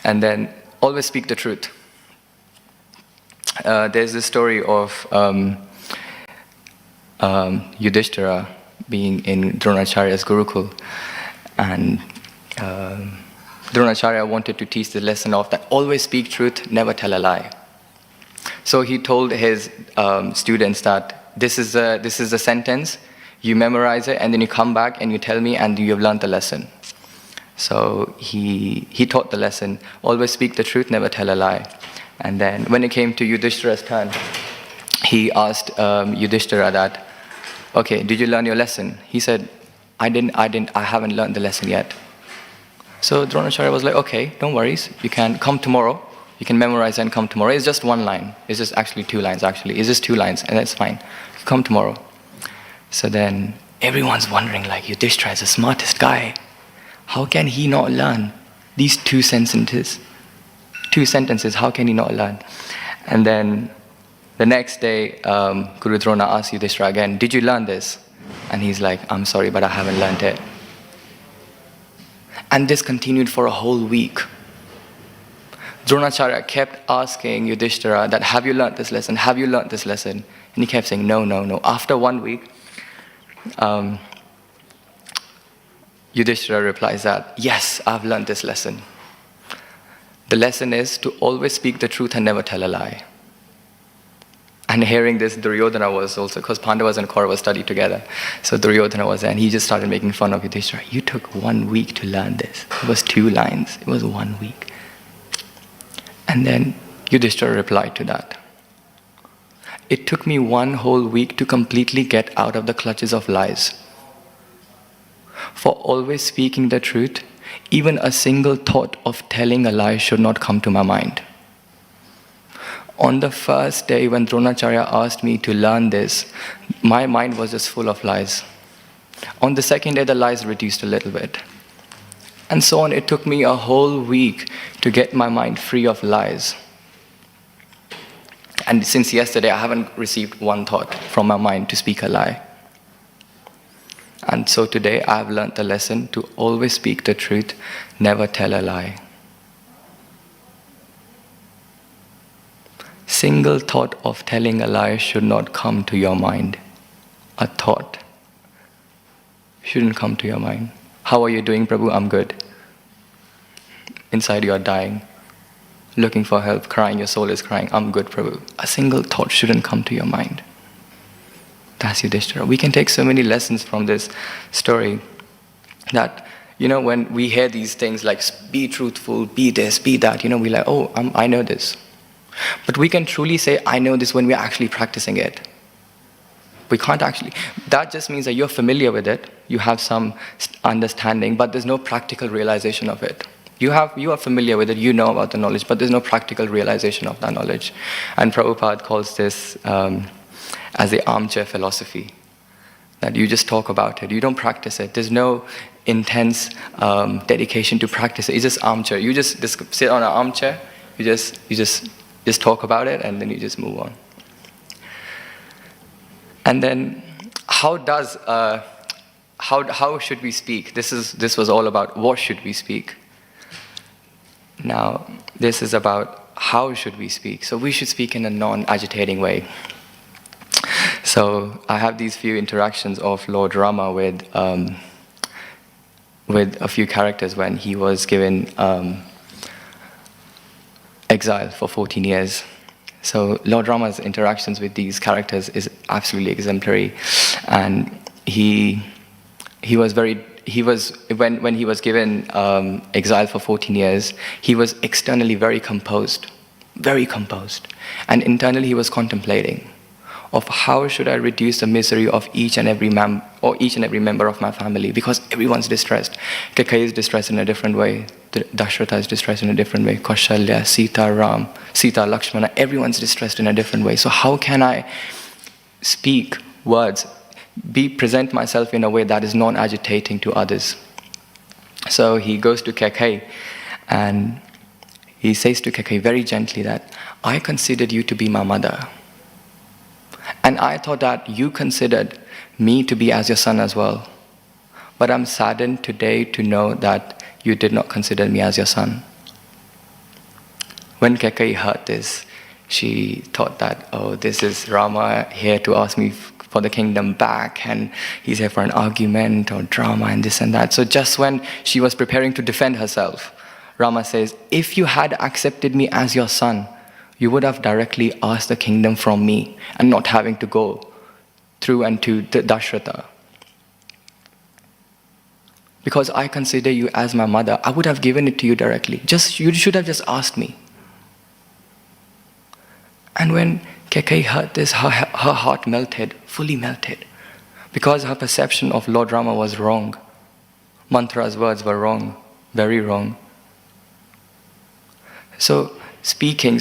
Speaker 3: And then always speak the truth. There's this story of Yudhishthira being in Dronacharya's Gurukul, and Dronacharya wanted to teach the lesson of that always speak truth, never tell a lie. So he told his students that this is a sentence, you memorize it, and then you come back and you tell me, and you have learned the lesson. So he taught the lesson, always speak the truth, never tell a lie. And then when it came to Yudhishthira's turn, he asked Yudhishthira that, okay, did you learn your lesson? He said, I haven't learned the lesson yet. So Dronacharya was like, okay, don't worry, you can come tomorrow, you can memorize and come tomorrow. It's just one line, it's just actually 2 lines actually, it's just 2 lines, and that's fine. Come tomorrow. So then everyone's wondering, like, Yudhishthira is the smartest guy. How can he not learn these 2 sentences 2 sentences, how can he not learn? And then the next day, Guru Drona asked Yudhishthira again, did you learn this? And he's like, I'm sorry, but I haven't learned it. And this continued for a whole week. Dronacharya kept asking Yudhishthira that, have you learned this lesson? Have you learned this lesson? And he kept saying, no, no, no. After 1 week, Yudhishthira replies that, yes, I've learned this lesson. The lesson is to always speak the truth and never tell a lie. And hearing this, Duryodhana was also, because Pandavas and Kauravas studied together. So Duryodhana was there, and he just started making fun of Yudhishthira. You took 1 week to learn this. It was 2 lines. It was 1 week. And then Yudhishthira replied to that. It took me 1 whole week to completely get out of the clutches of lies. For always speaking the truth, even a single thought of telling a lie should not come to my mind. On the first day when Dronacharya asked me to learn this, my mind was just full of lies. On the second day, the lies reduced a little bit. And so on, it took me a whole week to get my mind free of lies. And since yesterday, I haven't received 1 thought from my mind to speak a lie. And so today, I have learned the lesson to always speak the truth, never tell a lie. Single thought of telling a lie should not come to your mind. A thought shouldn't come to your mind. How are you doing, Prabhu? I'm good. Inside you are dying, looking for help, crying, your soul is crying, I'm good, Prabhu. A single thought shouldn't come to your mind. That's Yudhishthira. We can take so many lessons from this story that, when we hear these things like be truthful, be this, be that, we're like, oh, I know this. But we can truly say, I know this when we're actually practicing it. We can't actually. That just means that you're familiar with it, you have some understanding, but there's no practical realization of it. You are familiar with it, you know about the knowledge, but there's no practical realization of that knowledge. And Prabhupada calls this as the armchair philosophy. That you just talk about it, you don't practice it. There's no intense dedication to practice it. It's just armchair. You just sit on an armchair, you just talk about it, and then you just move on. And then, how should we speak? This was all about what should we speak. Now, this is about how should we speak. So we should speak in a non-agitating way. So I have these few interactions of Lord Rama with a few characters when he was given exile for 14 years. So Lord Rama's interactions with these characters is absolutely exemplary, and when he was given exile for 14 years, he was externally very composed, and internally he was contemplating of how should I reduce the misery of each and every member of my family, because everyone's distressed. Kaikeyi is distressed in a different way. Dashratha is distressed in a different way. Kaushalya, Sita, Lakshmana, everyone's distressed in a different way. So how can I speak words, present myself in a way that is non-agitating to others? So he goes to Kaikeyi and he says to Kaikeyi very gently that, I considered you to be my mother. And I thought that you considered me to be as your son as well. But I'm saddened today to know that you did not consider me as your son. When Kaikeyi heard this, she thought that, oh, this is Rama here to ask me for the kingdom back, and he's here for an argument or drama and this and that. So just when she was preparing to defend herself, Rama says, if you had accepted me as your son, you would have directly asked the kingdom from me and not having to go through and to Dashratha. Because I consider you as my mother, I would have given it to you directly. You should have just asked me. And when Kaikeyi heard this, her heart melted, fully melted. Because her perception of Lord Rama was wrong. Mantra's words were wrong, very wrong. So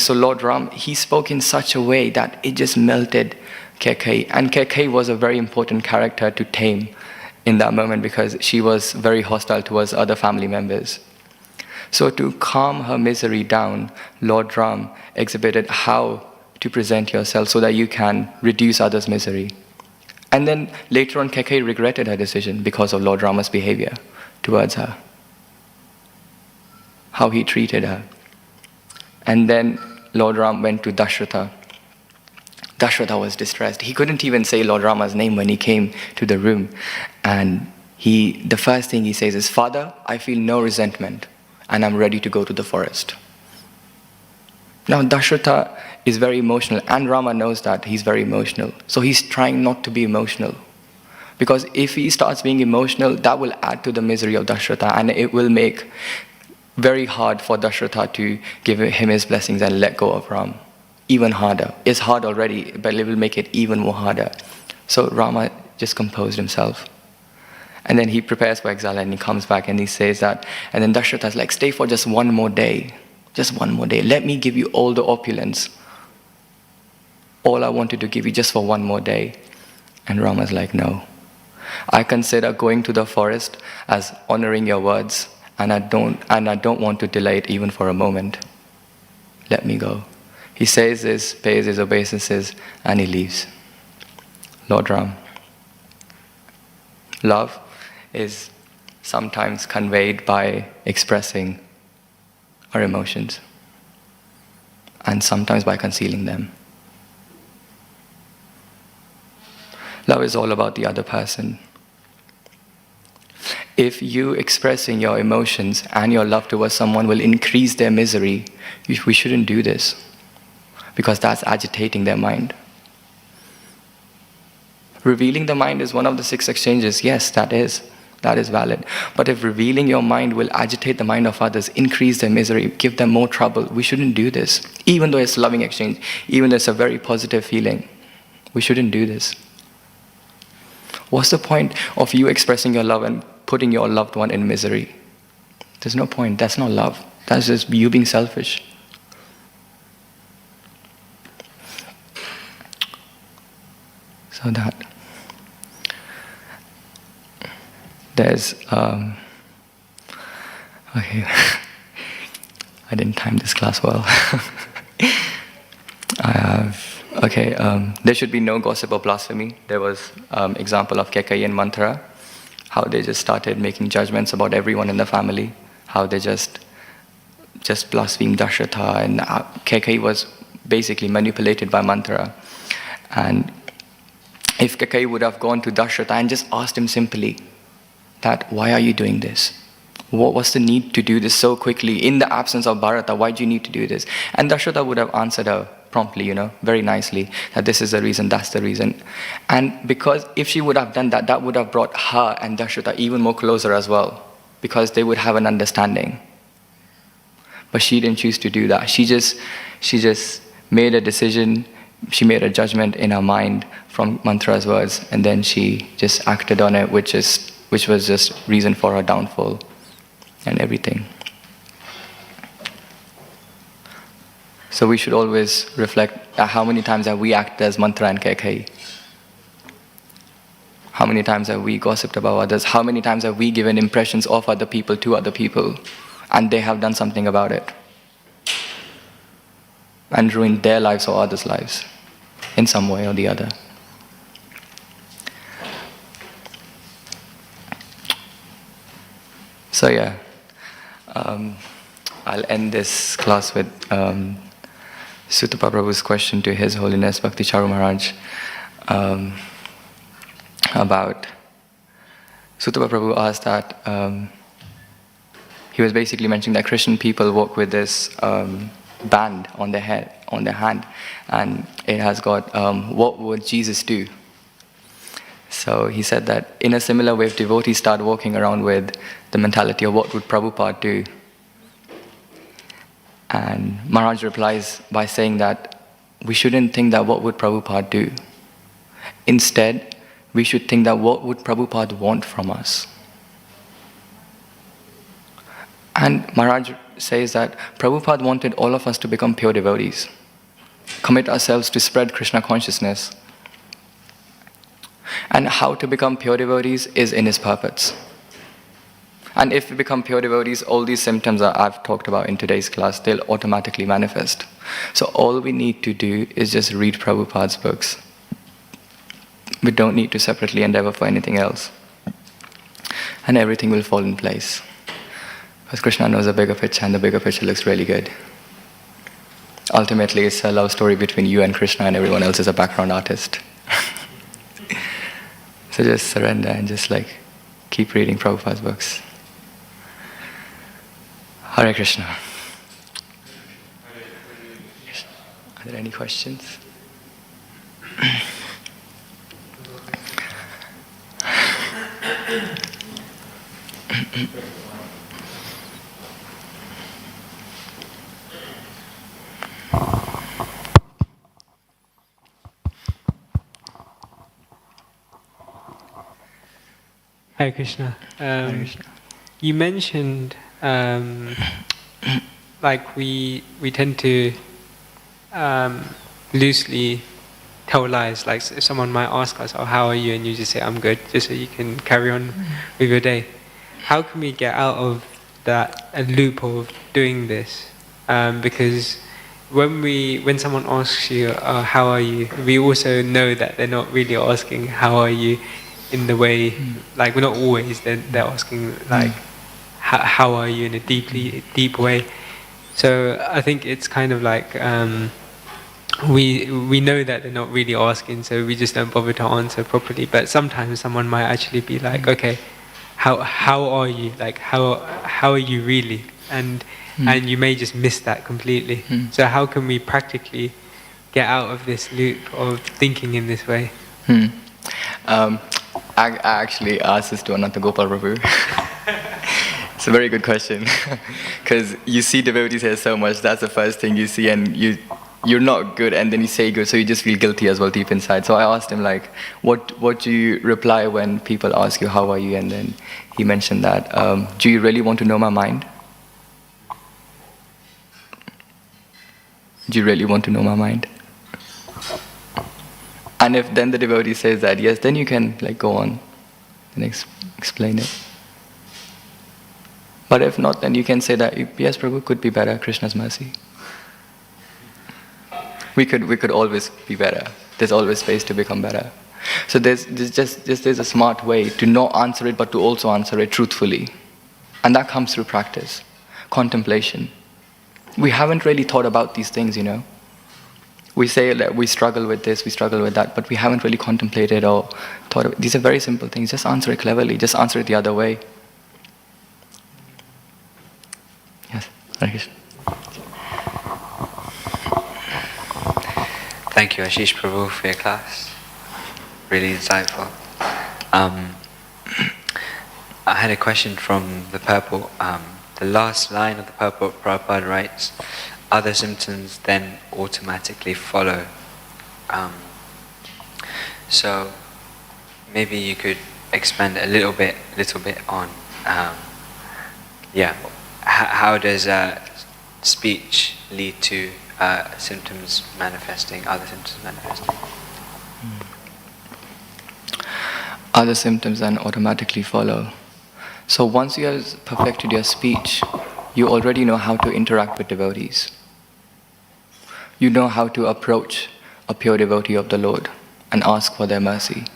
Speaker 3: Lord Ram, he spoke in such a way that it just melted Kaikeyi. And Kaikeyi was a very important character to tame in that moment because she was very hostile towards other family members. So to calm her misery down, Lord Ram exhibited how to present yourself so that you can reduce others' misery. And then later on, Kaikeyi regretted her decision because of Lord Rama's behavior towards her, how he treated her. And then Lord Ram went to Dashratha. Dashratha was distressed. He couldn't even say Lord Rama's name when he came to the room. And the first thing he says is, "Father, I feel no resentment and I'm ready to go to the forest." Now Dashratha is very emotional, and Rama knows that he's very emotional. So he's trying not to be emotional. Because if he starts being emotional, that will add to the misery of Dashratha, and it will make very hard for Dashratha to give him his blessings and let go of Ram. Even harder. It's hard already, but it will make it even more harder. So Rama just composed himself. And then he prepares for exile and he comes back and he says that, and then Dashratha's like, "Stay for just one more day. Just one more day. Let me give you all the opulence. All I wanted to give you just for one more day." And Rama's like, "No. I consider going to the forest as honoring your words, and I don't want to delay it even for a moment. Let me go." He says this, pays his obeisances, and he leaves. Lord Ram. Love is sometimes conveyed by expressing our emotions, and sometimes by concealing them. Love is all about the other person. If you expressing your emotions and your love towards someone will increase their misery, we shouldn't do this, because that's agitating their mind. Revealing the mind is one of the 6 exchanges. Yes, that is valid. But if revealing your mind will agitate the mind of others, increase their misery, give them more trouble, we shouldn't do this. Even though it's a loving exchange, even though it's a very positive feeling, we shouldn't do this. What's the point of you expressing your love and putting your loved one in misery? There's no point. That's not love. That's just you being selfish. So that there's okay. I didn't time this class well. There should be no gossip or blasphemy. There was example of Kaikeyi and Manthara, how they just started making judgments about everyone in the family, how they just blasphemed Dashratha, and Kaikeyi was basically manipulated by Manthara. And if Kaikeyi would have gone to Dashratha and just asked him simply that, "Why are you doing this? What was the need to do this so quickly? In the absence of Bharata, why do you need to do this?" And Dashratha would have answered her promptly, very nicely, that this is the reason, that's the reason. And because if she would have done that, that would have brought her and Dashratha even more closer as well, because they would have an understanding. But she didn't choose to do that. She just made a decision, she made a judgment in her mind from Manthara's words, and then she just acted on it, which was just reason for her downfall and everything. So we should always reflect at how many times have we acted as Manthara and Kaikeyi? How many times have we gossiped about others? How many times have we given impressions of other people to other people, and they have done something about it and ruined their lives or others' lives in some way or the other? So yeah, I'll end this class with Sutapa Prabhu's question to His Holiness Bhakti Charu Maharaj about. Sutapa Prabhu asked that he was basically mentioning that Christian people walk with this band on their hand, and it has got "What would Jesus do?" So he said that in a similar way, if devotees start walking around with the mentality of what would Prabhupada do, and Maharaj replies by saying that we shouldn't think that what would Prabhupada do. Instead, we should think that what would Prabhupada want from us. And Maharaj says that Prabhupada wanted all of us to become pure devotees, commit ourselves to spread Krishna consciousness. And how to become pure devotees is in his purports. And if we become pure devotees, all these symptoms that I've talked about in today's class, they'll automatically manifest. So all we need to do is just read Prabhupada's books. We don't need to separately endeavor for anything else. And everything will fall in place. Because Krishna knows the bigger picture, and the bigger picture looks really good. Ultimately, it's a love story between you and Krishna, and everyone else is a background artist. So just surrender and just keep reading Prabhupada's books. Hare Krishna. Are there any questions?
Speaker 4: Hare Krishna.
Speaker 3: Hare Krishna.
Speaker 4: You mentioned we tend to loosely tell lies. Like if someone might ask us, "Oh, how are you?" and you just say, "I'm good," just so you can carry on with your day. How can we get out of that loop of doing this? Because when someone asks you, "How are you?" we also know that they're not really asking, "How are you?" in the way, we're not always, they're asking how are you in a deep way. So I think it's kind of we know that they're not really asking, so we just don't bother to answer properly. But sometimes someone might actually be like, okay, how are you? How are you really? And you may just miss that completely. So how can we practically get out of this loop of thinking in this way?
Speaker 3: I actually asked this to Ananta Gopal Prabhu. It's a very good question. Because you see devotees here so much, that's the first thing you see, and you're not good, and then you say good, so you just feel guilty as well deep inside. So I asked him, what do you reply when people ask you, how are you? And then he mentioned that, do you really want to know my mind? Do you really want to know my mind? And if then the devotee says that, yes, then you can go on and explain it. But if not, then you can say that, yes, Prabhu, could be better, Krishna's mercy. We could always be better. There's always space to become better. So there's a smart way to not answer it, but to also answer it truthfully. And that comes through practice, contemplation. We haven't really thought about these things, We say that we struggle with this, we struggle with that, but we haven't really contemplated or thought of it. These are very simple things. Just answer it cleverly. Just answer it the other way. Yes, Hare Krishna.
Speaker 5: Thank you, Ashish Prabhu, for your class. Really insightful. I had a question from the purport. The last line of the purport, Prabhupada writes, "Other symptoms then automatically follow." So maybe you could expand a little bit on, how does speech lead to other symptoms manifesting?
Speaker 3: Other symptoms then automatically follow. So once you have perfected your speech, you already know how to interact with devotees. You know how to approach a pure devotee of the Lord and ask for their mercy.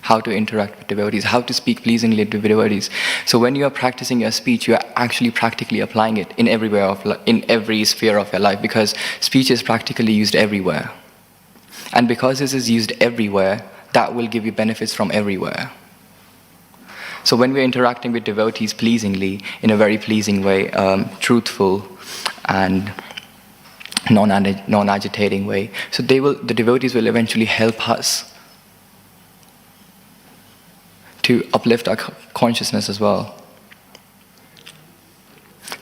Speaker 3: How to interact with devotees, how to speak pleasingly to devotees. So when you are practicing your speech, you are actually practically applying it in every sphere of your life, because speech is practically used everywhere. And because this is used everywhere, that will give you benefits from everywhere. So when we are interacting with devotees pleasingly, in a very pleasing way, truthful and non-agitating way, so the devotees will eventually help us to uplift our consciousness as well.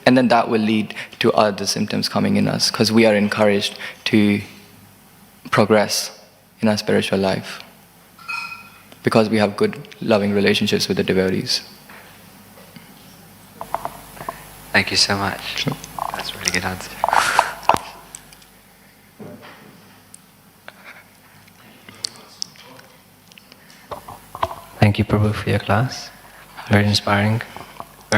Speaker 3: And then that will lead to other symptoms coming in us, because we are encouraged to progress in our spiritual life, because we have good, loving relationships with the devotees.
Speaker 5: Thank you so much.
Speaker 3: Sure.
Speaker 5: That's a really good answer.
Speaker 6: Thank you, Prabhu, for your class. Very inspiring.